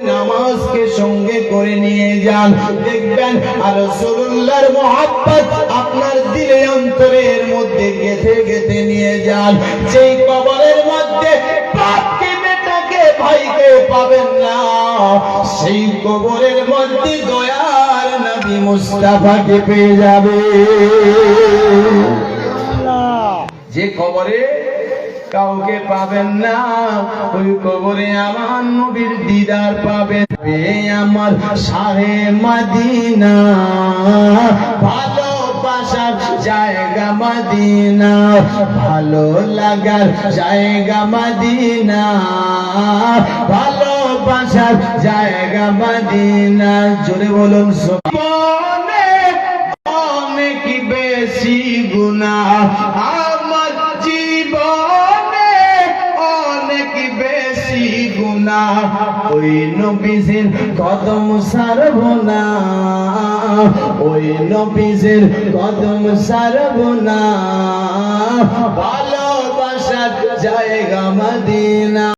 নামাজকে সঙ্গে করে নিয়ে যান, দেখবেন আর রাসূলুল্লাহর মহব্বত আপনার দিলে অন্তরের মধ্যে গেঁথে গেঁথে নিয়ে যান। যেই কবরের মধ্যে বাপকে বেটাকে ভাইকে পাবেন না, সেই কবরের মধ্যে দয়ার নবী মুস্তাফাকে পেয়ে যাবে। যে কবরে কাউকে পাবেন না, ওই কবরে আমার নবীর দিদার পাবেন। আমার শাহে মদিনা, ভালোবাসার জায়গা মদিনা, ভালো লাগার জায়গা মদিনা, ভালোবাসার জায়গা মদিনা। জোরে বলুন সুবহানাল্লাহ। অনেক বেশি গুনাহ আমার জীবনে, অনেক বেশি গুনাহ, ওই নবীজির কদম ছাড়ব না, ওই নবীজির কদম ছাড়ব না, ভালোবাসার জায়গা মদিনা।